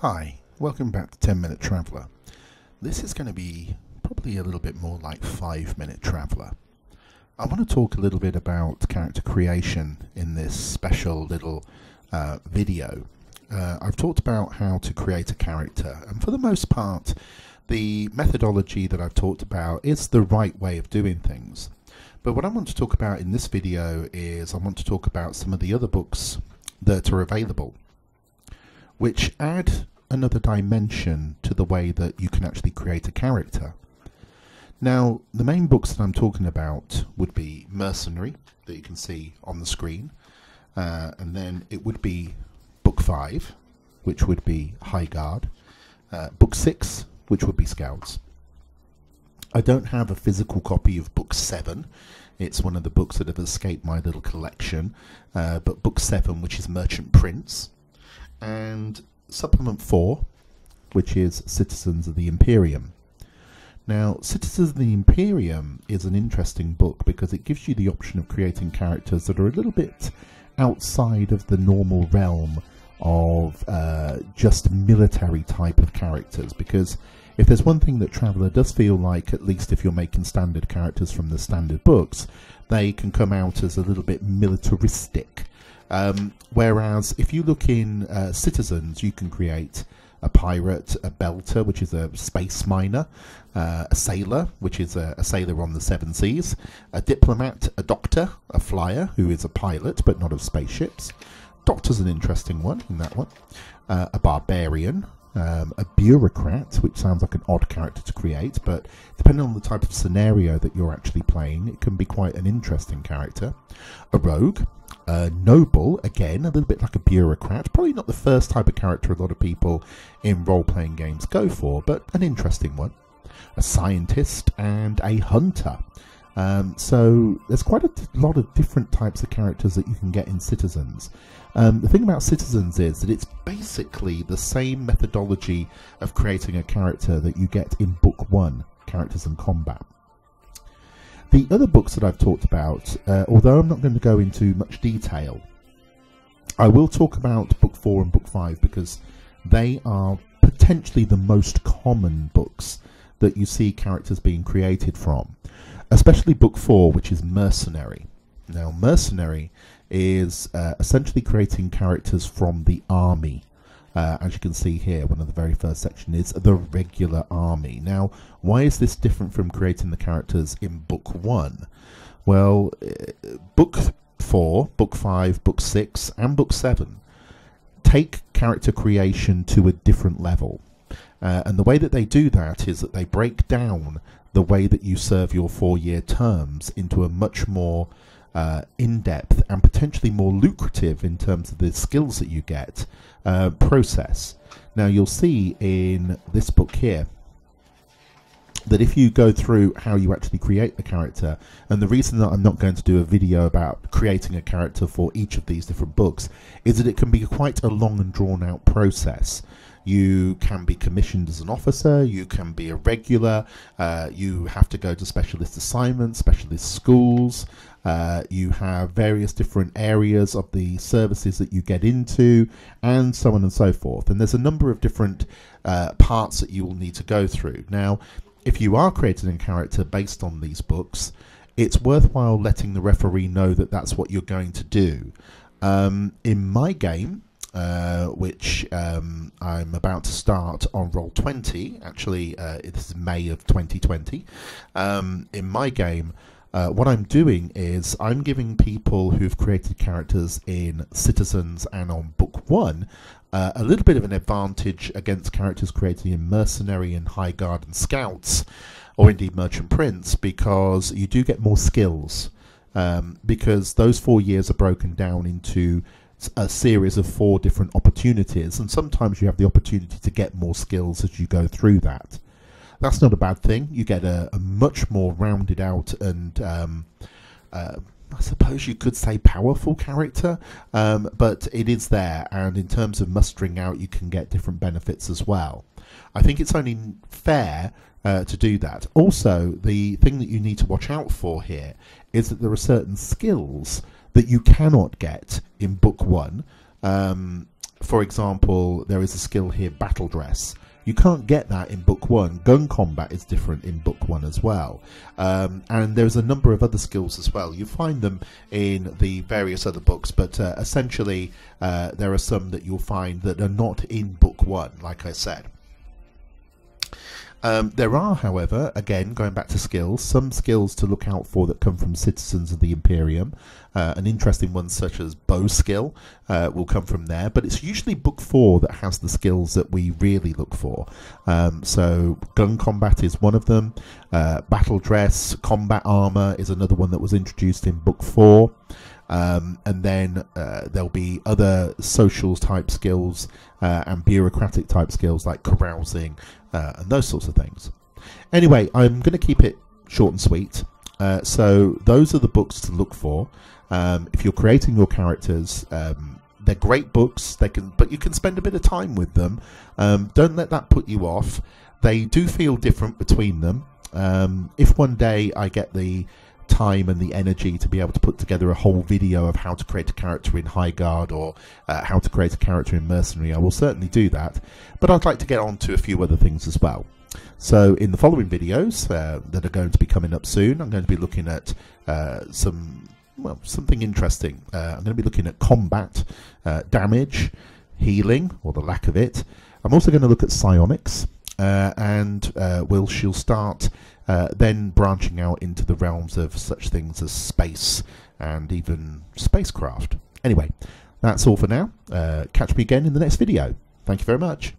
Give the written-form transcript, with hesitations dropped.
Hi, welcome back to 10 Minute Traveller. This is going to be probably a little bit more like 5 Minute Traveller. I want to talk a little bit about character creation in this special little video. I've talked about how to create a character, and for the most part the methodology that I've talked about is the right way of doing things. But what I want to talk about in this video is I want to talk about some of the other books that are available, which add another dimension to the way that you can actually create a character. Now, the main books that I'm talking about would be Mercenary, that you can see on the screen, and then it would be Book 5, which would be High Guard, Book 6, which would be Scouts. I don't have a physical copy of Book 7. It's one of the books that have escaped my little collection, but Book 7, which is Merchant Prince, and Supplement 4, which is Citizens of the Imperium. Now, Citizens of the Imperium is an interesting book because it gives you the option of creating characters that are a little bit outside of the normal realm of just military type of characters, because if there's one thing that Traveller does feel like, at least if you're making standard characters from the standard books, they can come out as a little bit militaristic. Whereas if you look in Citizens, you can create a pirate, a belter, which is a space miner, a sailor, which is a sailor on the seven seas, a diplomat, a doctor, a flyer, who is a pilot but not of spaceships. Doctor's an interesting one in that one. A barbarian, a bureaucrat, which sounds like an odd character to create, but depending on the type of scenario that you're actually playing, it can be quite an interesting character. A rogue, a noble, again, a little bit like a bureaucrat, probably not the first type of character a lot of people in role-playing games go for, but an interesting one. A scientist and a hunter. So there's quite a lot of different types of characters that you can get in Citizens. The thing about Citizens is that it's basically the same methodology of creating a character that you get in Book 1, Characters and Combat. The other books that I've talked about, although I'm not going to go into much detail, I will talk about Book 4 and Book 5 because they are potentially the most common books that you see characters being created from. Especially Book 4, which is Mercenary. Now, Mercenary is essentially creating characters from the army. As you can see here, one of the very first sections is the regular army. Now, why is this different from creating the characters in Book 1? Well, Book 4, Book 5, Book 6, and Book 7 take character creation to a different level. And the way that they do that is that they break down the way that you serve your 4-year terms into a much more in-depth and potentially more lucrative in terms of the skills that you get process. Now you'll see in this book here that if you go through how you actually create the character, and the reason that I'm not going to do a video about creating a character for each of these different books is that it can be quite a long and drawn out process. You can be commissioned as an officer, you can be a regular, you have to go to specialist assignments, specialist schools, you have various different areas of the services that you get into, and so on and so forth. And there's a number of different parts that you will need to go through. Now, if you are creating a character based on these books, it's worthwhile letting the referee know that that's what you're going to do. In my game, which I'm about to start on Roll20, actually this is May of 2020, in my game what I'm doing is I'm giving people who've created characters in Citizens and on Book 1 a little bit of an advantage against characters created in Mercenary and High Guard and Scouts, or indeed Merchant Prince, because you do get more skills, because those 4 years are broken down into a series of 4 different opportunities, and sometimes you have the opportunity to get more skills as you go through that. That's not a bad thing. You get a much more rounded out and I suppose you could say powerful character, but it is there, and in terms of mustering out you can get different benefits as well. I think it's only fair to do that. Also, the thing that you need to watch out for here is that there are certain skills that you cannot get in Book 1 For example, there is a skill here, battle dress. You can't get that in book 1. Gun combat is different in book 1 as well. And there's a number of other skills as well. You find them in the various other books, but essentially there are some that you'll find that are not in book 1, like I said. There are, however, again, going back to skills, some skills to look out for that come from citizens of the Imperium. An interesting one such as bow skill will come from there, but it's usually book 4 that has the skills that we really look for. So gun combat is one of them. Battle dress, combat armor is another one that was introduced in book 4. And then there'll be other social type skills and bureaucratic type skills like carousing and those sorts of things. Anyway, I'm going to keep it short and sweet. So those are the books to look for. If you're creating your characters, they're great books. But you can spend a bit of time with them. Don't let that put you off. They do feel different between them. If one day I get the time and the energy to be able to put together a whole video of how to create a character in High Guard or how to create a character in Mercenary, I will certainly do that, but I'd like to get on to a few other things as well. So in the following videos that are going to be coming up soon, I'm going to be looking at something interesting. I'm going to be looking at combat, damage, healing, or the lack of it. I'm also going to look at psionics, and she'll start then branching out into the realms of such things as space and even spacecraft. Anyway, that's all for now. Catch me again in the next video. Thank you very much.